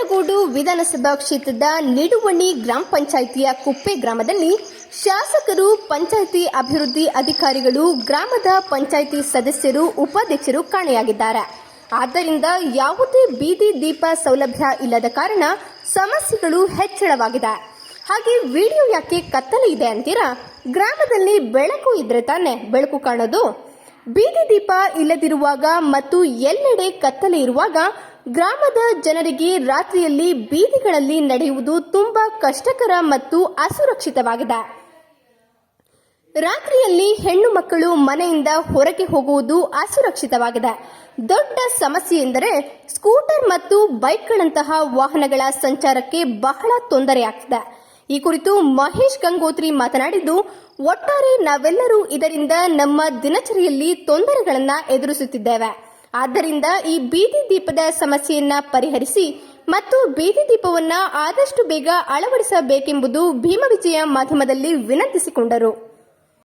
ನಂಜನಗೂಡು ವಿಧಾನಸಭಾ ಕ್ಷೇತ್ರದ ನಿಡುವಣಿ ಗ್ರಾಮ ಪಂಚಾಯಿತಿಯ ಕುಪ್ಪೆ ಗ್ರಾಮದಲ್ಲಿ ಶಾಸಕರು, ಪಂಚಾಯಿತಿ ಅಭಿವೃದ್ಧಿ ಅಧಿಕಾರಿಗಳು, ಗ್ರಾಮದ ಪಂಚಾಯಿತಿ ಸದಸ್ಯರು, ಉಪಾಧ್ಯಕ್ಷರು ಕಾಣೆಯಾಗಿದ್ದಾರೆ. ಆದ್ದರಿಂದ ಯಾವುದೇ ಬೀದಿ ದೀಪ ಸೌಲಭ್ಯ ಇಲ್ಲದ ಕಾರಣ ಸಮಸ್ಯೆಗಳು ಹೆಚ್ಚಳವಾಗಿದೆ. ಹಾಗೆ ವಿಡಿಯೋ ಯಾಕೆ ಕತ್ತಲೆ ಇದೆ ಅಂತೀರಾ? ಗ್ರಾಮದಲ್ಲಿ ಬೆಳಕು ಇದ್ರೆ ತಾನೇ ಬೆಳಕು ಕಾಣೋದು. ಬೀದಿ ದೀಪ ಇಲ್ಲದಿರುವಾಗ ಮತ್ತು ಎಲ್ಲೆಡೆ ಕತ್ತಲೆ ಇರುವಾಗ ಗ್ರಾಮದ ಜನರಿಗೆ ರಾತ್ರಿಯಲ್ಲಿ ಬೀದಿಗಳಲ್ಲಿ ನಡೆಯುವುದು ತುಂಬಾ ಕಷ್ಟಕರ ಮತ್ತು ಅಸುರಕ್ಷಿತವಾಗಿದೆ. ರಾತ್ರಿಯಲ್ಲಿ ಹೆಣ್ಣು ಮಕ್ಕಳು ಮನೆಯಿಂದ ಹೊರಗೆ ಹೋಗುವುದು ಅಸುರಕ್ಷಿತವಾಗಿದೆ. ದೊಡ್ಡ ಸಮಸ್ಯೆ ಎಂದರೆ ಸ್ಕೂಟರ್ ಮತ್ತು ಬೈಕ್ಗಳಂತಹ ವಾಹನಗಳ ಸಂಚಾರಕ್ಕೆ ಬಹಳ ತೊಂದರೆಯಾಗ್ತಿದೆ. ಈ ಕುರಿತು ಮಹೇಶ್ ಗಂಗೋತ್ರಿ ಮಾತನಾಡಿದ್ದು, ಒಟ್ಟಾರೆ ನಾವೆಲ್ಲರೂ ಇದರಿಂದ ನಮ್ಮ ದಿನಚರಿಯಲ್ಲಿ ತೊಂದರೆಗಳನ್ನ ಎದುರಿಸುತ್ತಿದ್ದೇವೆ. ಆದ್ದರಿಂದ ಈ ಬೀದಿ ದೀಪದ ಸಮಸ್ಯೆಯನ್ನ ಪರಿಹರಿಸಿ ಮತ್ತು ಬೀದಿ ದೀಪವನ್ನ ಆದಷ್ಟು ಬೇಗ ಅಳವಡಿಸಬೇಕೆಂಬುದು ಭೀಮವಿಜಯ ಮಾಧ್ಯಮದಲ್ಲಿ ವಿನಂತಿಸಿಕೊಂಡರು.